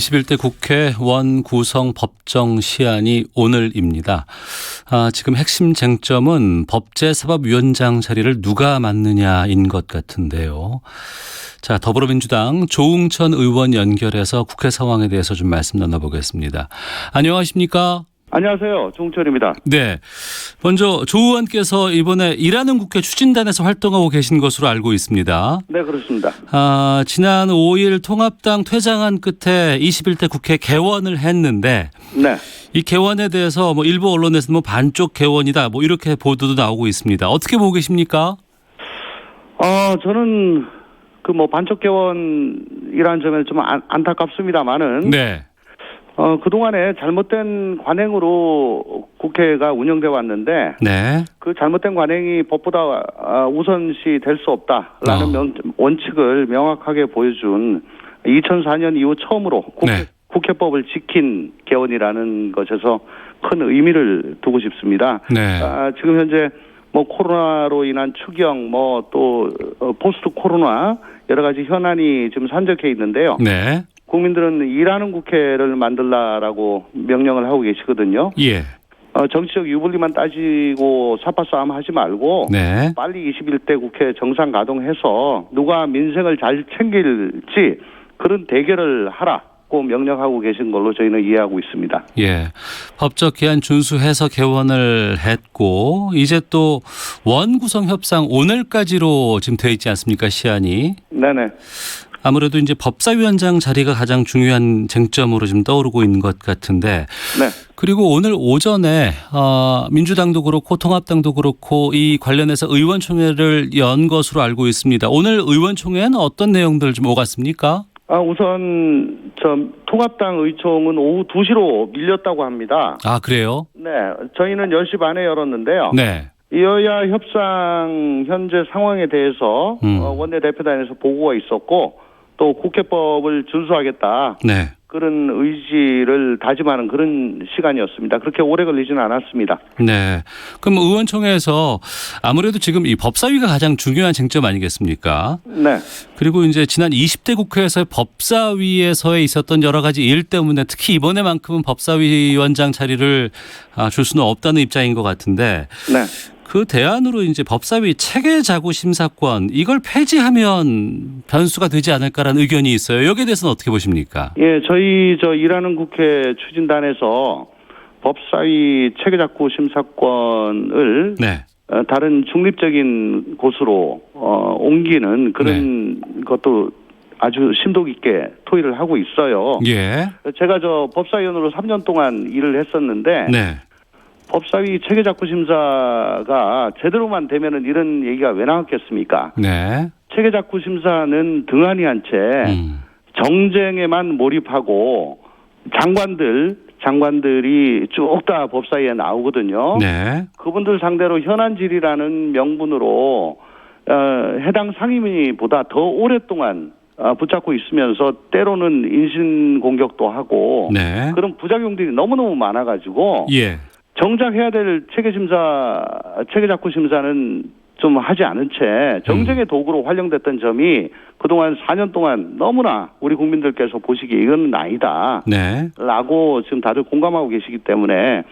21대 국회 원구성 법정 시한이 오늘입니다. 지금 핵심 쟁점은 법제사법위원장 자리를 누가 맡느냐인 것 같은데요. 자, 더불어민주당 조응천 의원 연결해서 국회 상황에 대해서 좀 말씀 나눠보겠습니다. 안녕하십니까? 안녕하세요. 조응천입니다. 네. 먼저 조 의원께서 이번에 일하는 국회 추진단에서 활동하고 계신 것으로 알고 있습니다. 네, 그렇습니다. 지난 5일 통합당 퇴장한 끝에 21대 국회 개원을 했는데 네. 이 개원에 대해서 일부 언론에서 반쪽 개원이다 이렇게 보도도 나오고 있습니다. 어떻게 보고 계십니까? 저는 반쪽 개원이라는 점에 좀 안타깝습니다만은. 네. 그동안에 잘못된 관행으로 국회가 운영돼 왔는데. 네. 그 잘못된 관행이 법보다 우선시 될 수 없다라는 원칙을 명확하게 보여준 2004년 이후 처음으로 국회법을 지킨 개원이라는 것에서 큰 의미를 두고 싶습니다. 네. 지금 현재 코로나로 인한 추경 또 포스트 코로나 여러 가지 현안이 지금 산적해 있는데요. 네. 국민들은 일하는 국회를 만들라라고 명령을 하고 계시거든요. 예. 정치적 유불리만 따지고 사파싸움 하지 말고 네. 빨리 21대 국회 정상 가동해서 누가 민생을 잘 챙길지 그런 대결을 하라고 명령하고 계신 걸로 저희는 이해하고 있습니다. 예. 법적 기한 준수해서 개원을 했고 이제 또 원구성 협상 오늘까지로 지금 돼 있지 않습니까? 시한이. 네네. 아무래도 이제 법사위원장 자리가 가장 중요한 쟁점으로 지금 떠오르고 있는 것 같은데. 네. 그리고 오늘 오전에 민주당도 그렇고 통합당도 그렇고 이 관련해서 의원총회를 연 것으로 알고 있습니다. 오늘 의원총회는 어떤 내용들 좀 오갔습니까? 우선 통합당 의총은 오후 2시로 밀렸다고 합니다. 아, 그래요? 네. 저희는 10시 반에 열었는데요. 네. 여야 협상 현재 상황에 대해서 원내대표단에서 보고가 있었고 또 국회법을 준수하겠다. 네. 그런 의지를 다짐하는 그런 시간이었습니다. 그렇게 오래 걸리지는 않았습니다. 네. 그럼 의원총회에서 아무래도 지금 이 법사위가 가장 중요한 쟁점 아니겠습니까? 네. 그리고 이제 지난 20대 국회에서의 법사위에서의 있었던 여러 가지 일 때문에 특히 이번에만큼은 법사위원장 자리를 줄 수는 없다는 입장인 것 같은데. 네. 그 대안으로 이제 법사위 체계자구 심사권 이걸 폐지하면 변수가 되지 않을까라는 의견이 있어요. 여기에 대해서는 어떻게 보십니까? 예, 저희 일하는 국회 추진단에서 법사위 체계자구 심사권을 네. 다른 중립적인 곳으로 옮기는 그런 것도 아주 심도 깊게 토의를 하고 있어요. 예. 제가 법사위원으로 3년 동안 일을 했었는데. 네. 법사위 체계자구 심사가 제대로만 되면은 이런 얘기가 왜 나왔겠습니까? 네. 체계자구 심사는 등한히 한 채 정쟁에만 몰입하고 장관들이 쭉 다 법사위에 나오거든요. 네. 그분들 상대로 현안질이라는 명분으로 해당 상임위보다 더 오랫동안 붙잡고 있으면서 때로는 인신 공격도 하고 네. 그런 부작용들이 너무너무 많아가지고. 예. 정작 해야 될 체계자구 심사는 좀 하지 않은 채 정쟁의 도구로 활용됐던 점이 그동안 4년 동안 너무나 우리 국민들께서 보시기에 이건 아니다. 네. 라고 지금 다들 공감하고 계시기 때문에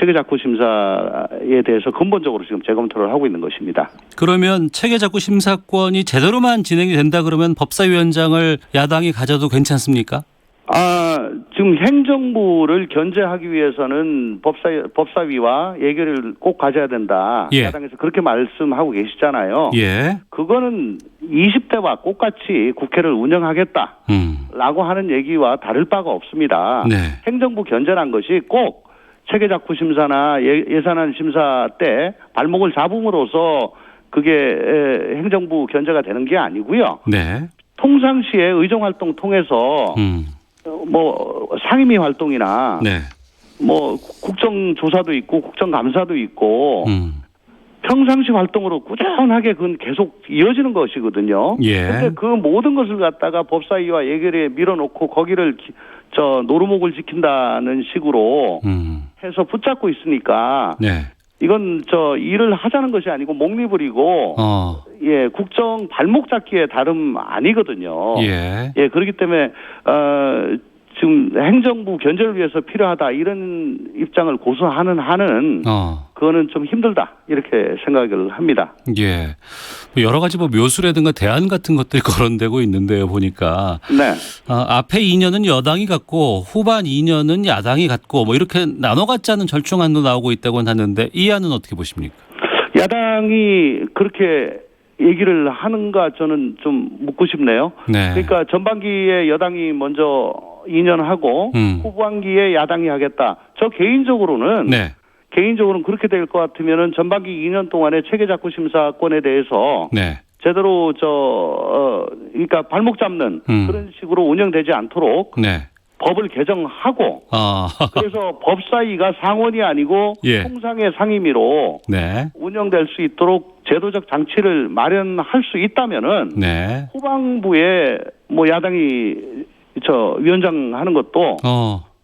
체계자구 심사에 대해서 근본적으로 지금 재검토를 하고 있는 것입니다. 그러면 체계자구 심사권이 제대로만 진행이 된다 그러면 법사위원장을 야당이 가져도 괜찮습니까? 지금 행정부를 견제하기 위해서는 법사위와 예결을 꼭 가져야 된다. 예. 야당에서 그렇게 말씀하고 계시잖아요. 예. 그거는 20대와 똑같이 국회를 운영하겠다라고 하는 얘기와 다를 바가 없습니다. 네. 행정부 견제란 것이 꼭 체계자구 심사나 예산안 심사 때 발목을 잡음으로써 그게 행정부 견제가 되는 게 아니고요. 네. 통상시에 의정활동 통해서 상임위 활동이나 네. 국정조사도 있고 국정감사도 있고 평상시 활동으로 꾸준하게 그건 계속 이어지는 것이거든요. 예. 그런데 그 모든 것을 갖다가 법사위와 예결에 밀어놓고 거기를 노루목을 지킨다는 식으로 해서 붙잡고 있으니까 네. 이건 일을 하자는 것이 아니고 목리부리고 국정 발목 잡기에 다름 아니거든요. 예. 그렇기 때문에 지금 행정부 견제를 위해서 필요하다 이런 입장을 고수하는 한은 그거는 좀 힘들다 이렇게 생각을 합니다. 예. 뭐 여러 가지 뭐 묘수라든가 대안 같은 것들이 거론되고 있는데요. 보니까 네. 앞에 2년은 여당이 갖고 후반 2년은 야당이 갖고 뭐 이렇게 나눠 갖자는 절충안도 나오고 있다고 하는데 이 안은 어떻게 보십니까? 야당이 그렇게 얘기를 하는가 저는 좀 묻고 싶네요. 네. 그러니까 전반기에 여당이 먼저 2년 하고 후반기에 야당이 하겠다. 저 개인적으로는 네. 그렇게 될 것 같으면은 전반기 2년 동안에 체계작구 심사권에 대해서 네. 제대로 그러니까 발목 잡는 그런 식으로 운영되지 않도록 네. 법을 개정하고 그래서 법사위가 상원이 아니고 예. 통상의 상임위로 네. 운영될 수 있도록 제도적 장치를 마련할 수 있다면은 네. 후반부에 뭐 야당이 위원장 하는 것도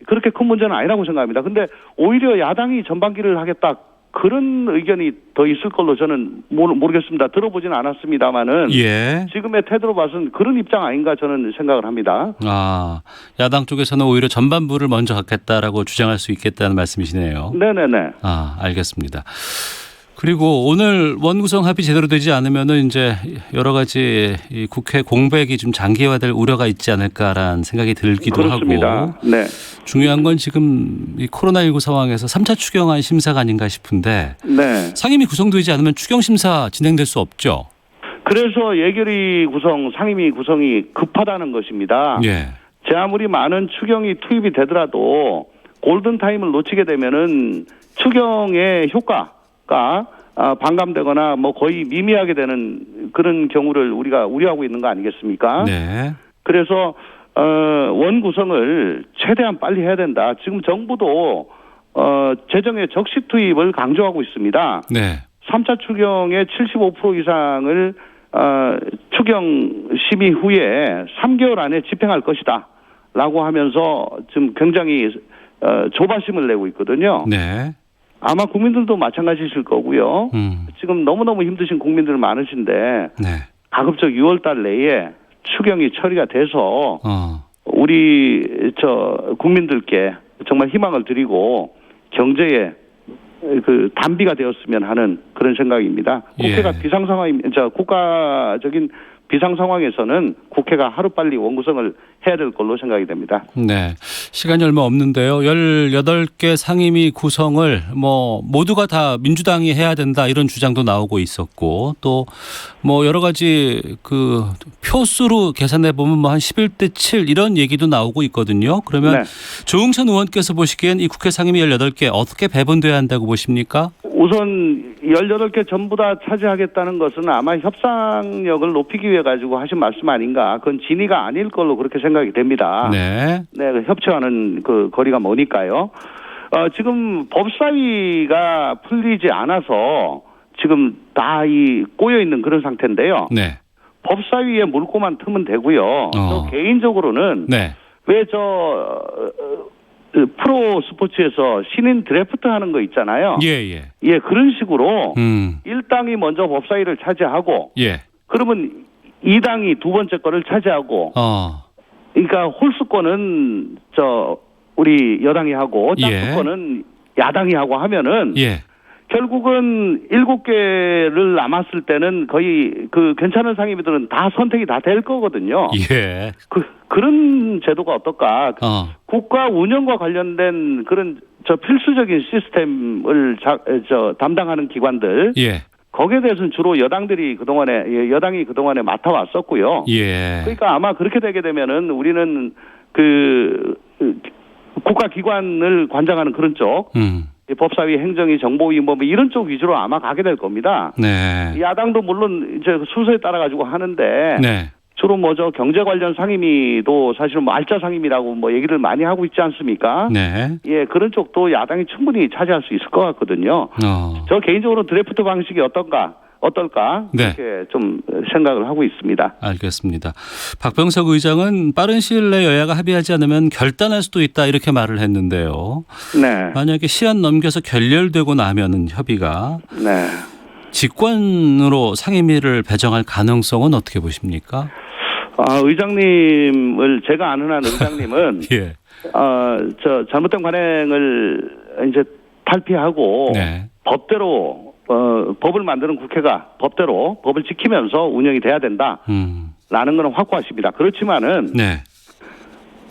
그렇게 큰 문제는 아니라고 생각합니다. 근데 오히려 야당이 전반기를 하겠다 그런 의견이 더 있을 걸로 저는 모르겠습니다. 들어보지는 않았습니다만은 예. 지금의 태도로 봐서는 그런 입장 아닌가 저는 생각을 합니다. 야당 쪽에서는 오히려 전반부를 먼저 갖겠다라고 주장할 수 있겠다는 말씀이시네요. 네네네. 알겠습니다. 그리고 오늘 원구성 합의 제대로 되지 않으면은 이제 여러 가지 이 국회 공백이 좀 장기화될 우려가 있지 않을까라는 생각이 들기도 그렇습니다. 하고. 네. 중요한 건 지금 이 코로나19 상황에서 3차 추경안 심사가 아닌가 싶은데 네. 상임위 구성되지 않으면 추경 심사 진행될 수 없죠. 그래서 예결위 구성, 상임위 구성이 급하다는 것입니다. 예. 제 아무리 많은 추경이 투입이 되더라도 골든타임을 놓치게 되면은 추경의 효과가 반감되거나 뭐 거의 미미하게 되는 그런 경우를 우리가 우려하고 있는 거 아니겠습니까? 네. 그래서 원 구성을 최대한 빨리 해야 된다. 지금 정부도 재정의 적시 투입을 강조하고 있습니다. 네. 3차 추경의 75% 이상을 추경 심의 후에 3개월 안에 집행할 것이다 라고 하면서 지금 굉장히 조바심을 내고 있거든요. 네. 아마 국민들도 마찬가지실 거고요. 지금 너무너무 힘드신 국민들 많으신데 네. 가급적 6월 달 내에 추경이 처리가 돼서 우리 국민들께 정말 희망을 드리고 경제에 그 단비가 되었으면 하는 그런 생각입니다. 국회가 비상 상황, 국가적인 비상 상황에서는 국회가 하루빨리 원구성을 해야 될 걸로 생각이 됩니다. 네. 시간이 얼마 없는데요. 18개 상임위 구성을 뭐 모두가 다 민주당이 해야 된다 이런 주장도 나오고 있었고 또 뭐 여러 가지 그 표수로 계산해 보면 뭐 한 11대 7 이런 얘기도 나오고 있거든요. 그러면 조응천 의원께서 보시기엔 이 국회 상임위 18개 어떻게 배분돼야 한다고 보십니까? 우선 18개 전부 다 차지하겠다는 것은 아마 협상력을 높이기 위해 가지고 하신 말씀 아닌가. 그건 진의가 아닐 걸로 그렇게 생각이 됩니다. 네. 네, 협치하는 그 거리가 머니까요. 지금 법사위가 풀리지 않아서 지금 다 꼬여 있는 그런 상태인데요. 네. 법사위에 물고만 트면 되고요. 저 개인적으로는 왜 프로 스포츠에서 신인 드래프트 하는 거 있잖아요. 예, 그런 식으로 1당이 먼저 법사위를 차지하고 그러면 2당이 두 번째 거를 차지하고 그러니까 홀수권은 우리 여당이 하고 짝수권은 야당이 하고 하면은 결국은 7개를 남았을 때는 거의 그 괜찮은 상임위들은 다 선택이 다 될 거거든요. 그런 제도가 어떨까? 국가 운영과 관련된 그런 필수적인 시스템을 담당하는 기관들 거기에 대해서는 주로 여당이 그동안에 맡아왔었고요. 그러니까 아마 그렇게 되게 되면은 우리는 그 국가기관을 관장하는 그런 쪽, 법사위, 행정위, 정보위 뭐 이런 쪽 위주로 아마 가게 될 겁니다. 야당도 물론 이제 순서에 따라 가지고 하는데 주로 경제 관련 상임위도 사실 알짜 상임위라고 얘기를 많이 하고 있지 않습니까? 예, 그런 쪽도 야당이 충분히 차지할 수 있을 것 같거든요. 저 개인적으로 드래프트 방식이 어떨까 그렇게 좀 생각을 하고 있습니다. 알겠습니다. 박병석 의장은 빠른 시일 내 여야가 합의하지 않으면 결단할 수도 있다 이렇게 말을 했는데요. 만약에 시한 넘겨서 결렬되고 나면은 협의가 직권으로 상임위를 배정할 가능성은 어떻게 보십니까? 의장님을 제가 아는 한 의장님은 잘못된 관행을 이제 탈피하고 네. 법대로 법을 만드는 국회가 법대로 법을 지키면서 운영이 돼야 된다라는 것은 확고하십니다. 그렇지만은 네.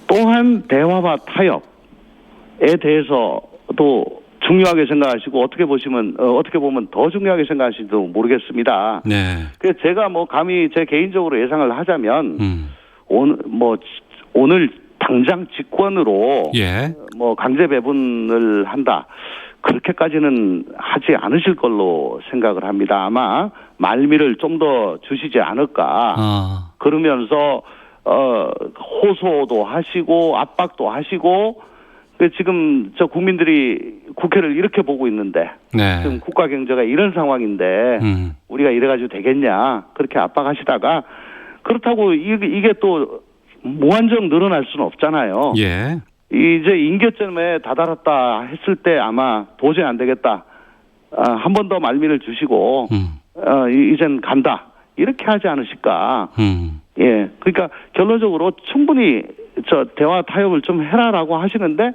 또한 대화와 타협에 대해서도 중요하게 생각하시고 어떻게 보면 더 중요하게 생각하실지도 모르겠습니다. 네. 그래서 제가 뭐 감히 제 개인적으로 예상을 하자면 오늘 당장 직권으로 예. 뭐 강제 배분을 한다. 그렇게까지는 하지 않으실 걸로 생각을 합니다. 아마 말미를 좀 더 주시지 않을까. 그러면서 호소도 하시고 압박도 하시고 지금 저 국민들이 국회를 이렇게 보고 있는데 네. 지금 국가 경제가 이런 상황인데 우리가 이래가지고 되겠냐 그렇게 압박하시다가 그렇다고 이게 또 무한정 늘어날 수는 없잖아요. 예. 이제 임기점에 다다랐다 했을 때 아마 도저히 안 되겠다. 한 번 더 말미를 주시고 이젠 간다. 이렇게 하지 않으실까. 예. 그러니까 결론적으로 충분히 대화 타협을 좀 해라라고 하시는데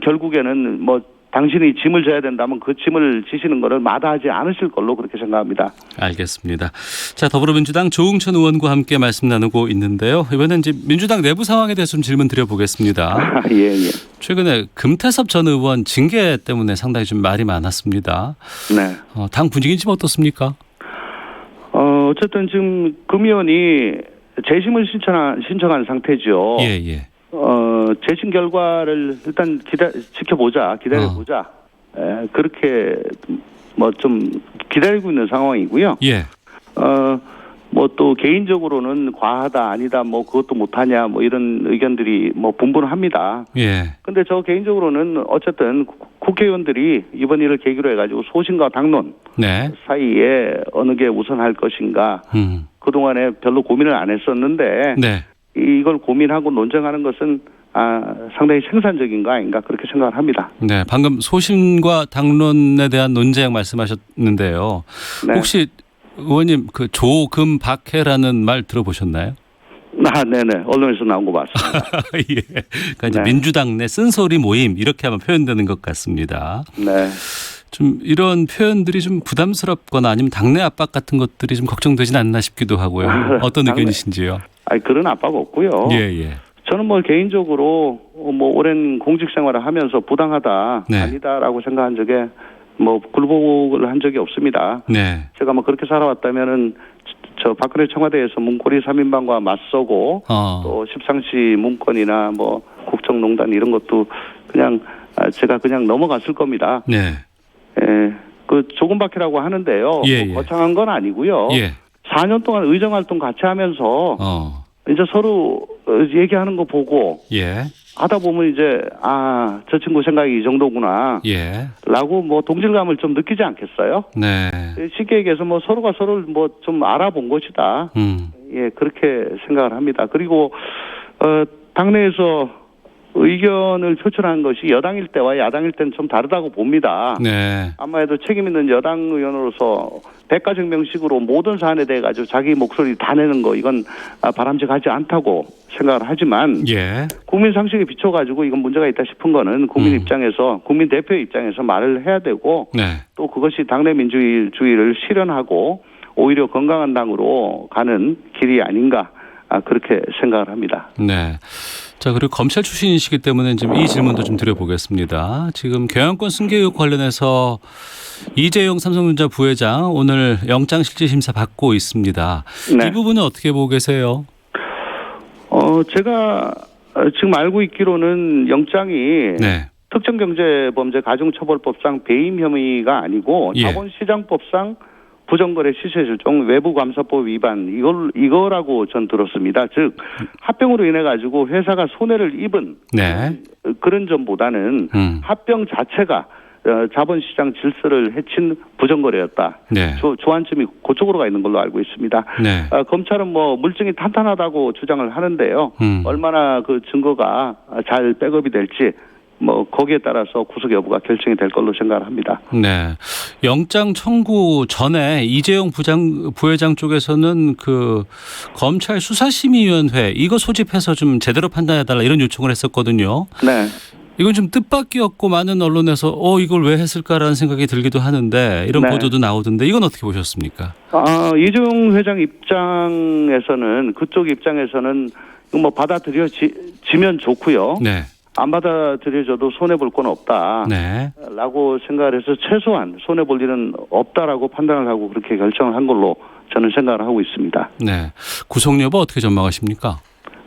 결국에는 뭐 당신이 짐을 져야 된다면 그 짐을 지시는 거를 마다하지 않으실 걸로 그렇게 생각합니다. 알겠습니다. 자, 더불어민주당 조응천 의원과 함께 말씀 나누고 있는데요. 이번엔 이제 민주당 내부 상황에 대해서 좀 질문 드려보겠습니다. 예. 최근에 금태섭 전 의원 징계 때문에 상당히 좀 말이 많았습니다. 네. 당 분위기는 지금 어떻습니까? 어쨌든 지금 금 의원이 재심을 신청한 상태죠. 예. 재심 결과를 일단 기다려보자. 그렇게 뭐 좀 기다리고 있는 상황이고요. 예. 뭐 또 개인적으로는 과하다 아니다 뭐 그것도 못하냐 뭐 이런 의견들이 뭐 분분합니다. 예. 근데 저 개인적으로는 어쨌든 국회의원들이 이번 일을 계기로 해가지고 소신과 당론 네. 사이에 어느 게 우선할 것인가 그동안에 별로 고민을 안 했었는데 네. 이걸 고민하고 논쟁하는 것은 상당히 생산적인 거 아닌가 그렇게 생각을 합니다. 네. 방금 소신과 당론에 대한 논쟁 말씀하셨는데요. 네. 혹시 의원님 그 조금박해라는 말 들어보셨나요? 네네. 언론에서 나온 거 맞습니다. 예. 그러니까 이제 네. 민주당 내 쓴소리 모임 이렇게 하면 표현되는 것 같습니다. 네. 좀 이런 표현들이 좀 부담스럽거나 아니면 당내 압박 같은 것들이 좀 걱정되진 않나 싶기도 하고요. 어떤 의견이신지요? 그런 압박 없고요. 예. 저는 뭐 개인적으로 뭐 오랜 공직 생활을 하면서 부당하다 네. 아니다라고 생각한 적에 뭐 굴복을 한 적이 없습니다. 네. 제가 뭐 그렇게 살아왔다면은 저 박근혜 청와대에서 문고리 3인방과 맞서고 또 십상시 문건이나 뭐 국정농단 이런 것도 그냥 제가 그냥 넘어갔을 겁니다. 네. 그 조금박이라고 하는데요. 예. 뭐 거창한 건 아니고요. 예. 4년 동안 의정활동 같이 하면서 이제 서로 얘기하는 거 보고 예. 하다 보면 이제 저 친구 생각이 이 정도구나. 예. 라고 뭐 동질감을 좀 느끼지 않겠어요? 네. 쉽게 얘기해서 뭐 서로가 서로를 뭐 좀 알아본 것이다. 예, 그렇게 생각을 합니다. 그리고 당내에서 의견을 표출한 것이 여당일 때와 야당일 때는 좀 다르다고 봅니다. 네. 아마도 책임 있는 여당 의원으로서 백가정명식으로 모든 사안에 대해 가지고 자기 목소리 다 내는 거 이건 바람직하지 않다고 생각을 하지만 예. 국민 상식에 비춰 가지고 이건 문제가 있다 싶은 거는 국민 입장에서 국민 대표 입장에서 말을 해야 되고 네. 또 그것이 당내 민주주의를 실현하고 오히려 건강한 당으로 가는 길이 아닌가 그렇게 생각을 합니다. 네. 자, 그리고 검찰 출신이시기 때문에 지금 이 질문도 좀 드려보겠습니다. 지금 경영권 승계 의혹 관련해서 이재용 삼성전자 부회장 오늘 영장실질심사 받고 있습니다. 네. 이 부분은 어떻게 보고 계세요? 제가 지금 알고 있기로는 영장이 네. 특정경제범죄 가중처벌법상 배임 혐의가 아니고 예. 자본시장법상 부정거래 시세실종 외부감사법 위반 이거라고 전 들었습니다. 즉 합병으로 인해 가지고 회사가 손해를 입은 네. 그런 점보다는 합병 자체가 자본시장 질서를 해친 부정거래였다. 네. 조안점이 그쪽으로 가 있는 걸로 알고 있습니다. 네. 검찰은 뭐 물증이 탄탄하다고 주장을 하는데요. 얼마나 그 증거가 잘 백업이 될지 뭐 거기에 따라서 구속 여부가 결정이 될 걸로 생각을 합니다. 네. 영장 청구 전에 이재용 부회장 쪽에서는 그 검찰 수사심의위원회 이거 소집해서 좀 제대로 판단해달라 이런 요청을 했었거든요. 네. 이건 좀 뜻밖이었고 많은 언론에서 이걸 왜 했을까라는 생각이 들기도 하는데 이런 네. 보도도 나오던데 이건 어떻게 보셨습니까? 이재용 회장 입장에서는 그쪽 입장에서는 뭐 받아들여지면 좋고요. 네. 안 받아들여져도 손해볼 건 없다. 네. 라고 생각을 해서 최소한 손해볼 일은 없다라고 판단을 하고 그렇게 결정을 한 걸로 저는 생각을 하고 있습니다. 네. 구속 여부 어떻게 전망하십니까?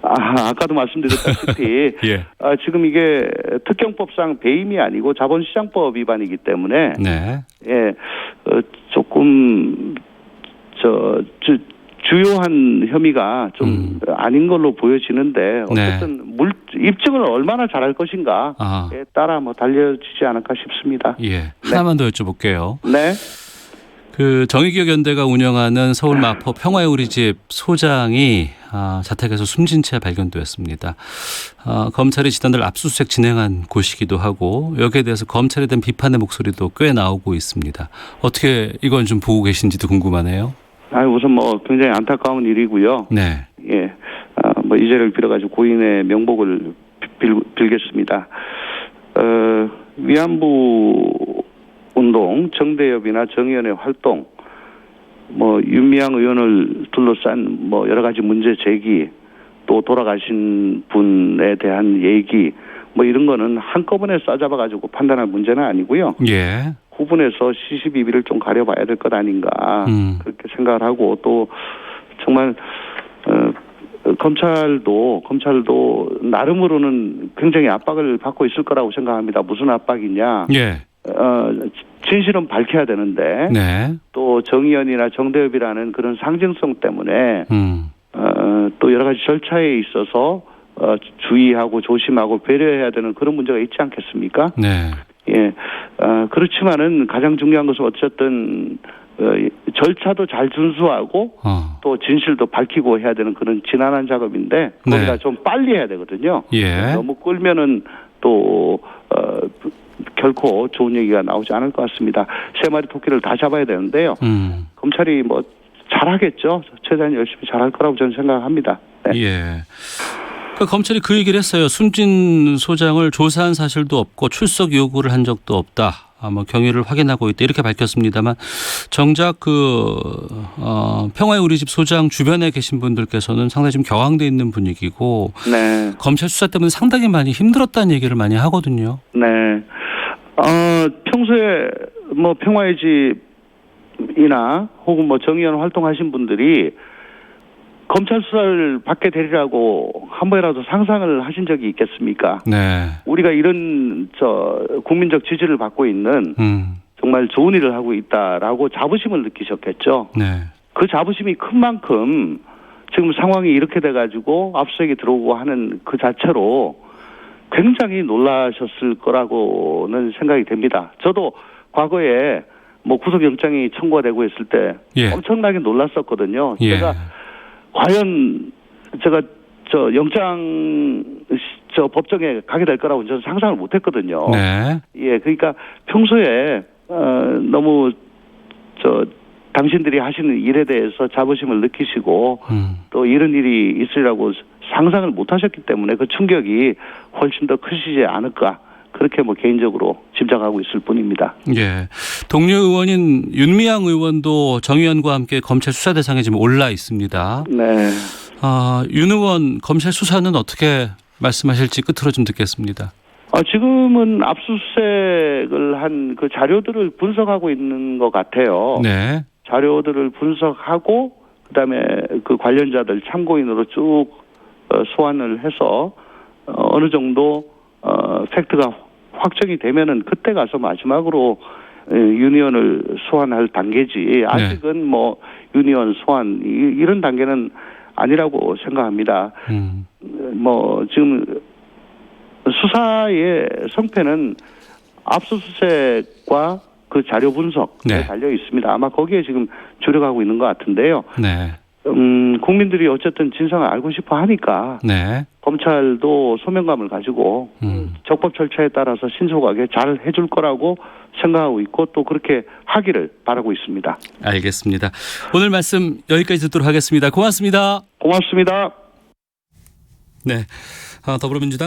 아까도 말씀드렸다시피 예. 지금 이게 특경법상 배임이 아니고 자본시장법 위반이기 때문에 네. 예, 조금 주요한 혐의가 좀 아닌 걸로 보여지는데 어쨌든 입증을 얼마나 잘할 것인가에 따라 뭐 달려지지 않을까 싶습니다. 예. 하나만 더 여쭤볼게요. 네. 그 정의기억연대가 운영하는 서울 마포 평화의 우리집 소장이 자택에서 숨진 채 발견되었습니다. 검찰이 지난달 압수수색 진행한 곳이기도 하고 여기에 대해서 검찰에 대한 비판의 목소리도 꽤 나오고 있습니다. 어떻게 이건 좀 보고 계신지도 궁금하네요. 우선 뭐 굉장히 안타까운 일이고요. 네. 예. 뭐 이 자리를 빌어가지고 고인의 명복을 빌겠습니다. 위안부 운동, 정대협이나 정의연의 활동, 뭐 윤미향 의원을 둘러싼 뭐 여러 가지 문제 제기, 또 돌아가신 분에 대한 얘기, 뭐 이런 거는 한꺼번에 싸잡아가지고 판단할 문제는 아니고요. 예. 구분해서 시시비비를 좀 가려봐야 될 것 아닌가 그렇게 생각을 하고 또 정말 검찰도 나름으로는 굉장히 압박을 받고 있을 거라고 생각합니다. 무슨 압박이냐? 예. 진실은 밝혀야 되는데 네. 또 정의연이나 정대협이라는 그런 상징성 때문에 또 여러 가지 절차에 있어서 주의하고 조심하고 배려해야 되는 그런 문제가 있지 않겠습니까? 네. 예. 그렇지만은 가장 중요한 것은 어쨌든 절차도 잘 준수하고 또 진실도 밝히고 해야 되는 그런 지난한 작업인데 거기다 좀 빨리 해야 되거든요. 예. 너무 끌면은 또 결코 좋은 얘기가 나오지 않을 것 같습니다. 세 마리 토끼를 다 잡아야 되는데요. 검찰이 뭐 잘하겠죠. 최대한 열심히 잘할 거라고 저는 생각합니다. 네. 예. 그러니까 검찰이 그 얘기를 했어요. 숨진 소장을 조사한 사실도 없고 출석 요구를 한 적도 없다. 뭐 경위를 확인하고 있다 이렇게 밝혔습니다만 정작 평화의 우리집 소장 주변에 계신 분들께서는 상당히 좀 격앙돼 있는 분위기고 네. 검찰 수사 때문에 상당히 많이 힘들었다는 얘기를 많이 하거든요. 네. 평소에 뭐 평화의 집이나 혹은 뭐 정의연 활동하신 분들이 검찰 수사를 받게 되리라고 한 번이라도 상상을 하신 적이 있겠습니까? 네. 우리가 이런 국민적 지지를 받고 있는 정말 좋은 일을 하고 있다라고 자부심을 느끼셨겠죠. 네. 그 자부심이 큰 만큼 지금 상황이 이렇게 돼가지고 압수수색이 들어오고 하는 그 자체로 굉장히 놀라셨을 거라고는 생각이 됩니다. 저도 과거에 뭐 구속영장이 청구가 되고 있을 때 엄청나게 놀랐었거든요. 제가 과연 제가 영장 법정에 가게 될 거라고 저는 상상을 못했거든요. 네. 예, 그러니까 평소에 너무 당신들이 하시는 일에 대해서 자부심을 느끼시고 또 이런 일이 있으리라고 상상을 못하셨기 때문에 그 충격이 훨씬 더 크시지 않을까. 그렇게 뭐 개인적으로 짐작하고 있을 뿐입니다. 예. 동료 의원인 윤미향 의원도 정의연과 함께 검찰 수사 대상에 지금 올라 있습니다. 네. 윤 의원 검찰 수사는 어떻게 말씀하실지 끝으로 좀 듣겠습니다. 지금은 압수수색을 한 그 자료들을 분석하고 있는 것 같아요. 네. 자료들을 분석하고 그다음에 그 관련자들 참고인으로 쭉 소환을 해서 어느 정도 팩트가 확정이 되면은 그때 가서 마지막으로 유니언을 소환할 단계지 아직은 뭐 유니언 소환 이런 단계는 아니라고 생각합니다. 뭐 지금 수사의 성패는 압수수색과 그 자료 분석에 달려 있습니다. 아마 거기에 지금 주력하고 있는 것 같은데요. 네. 국민들이 어쨌든 진상을 알고 싶어 하니까 네. 검찰도 소명감을 가지고 적법 절차에 따라서 신속하게 잘 해줄 거라고 생각하고 있고 또 그렇게 하기를 바라고 있습니다. 알겠습니다. 오늘 말씀 여기까지 듣도록 하겠습니다. 고맙습니다. 고맙습니다. 네. 더불어민주당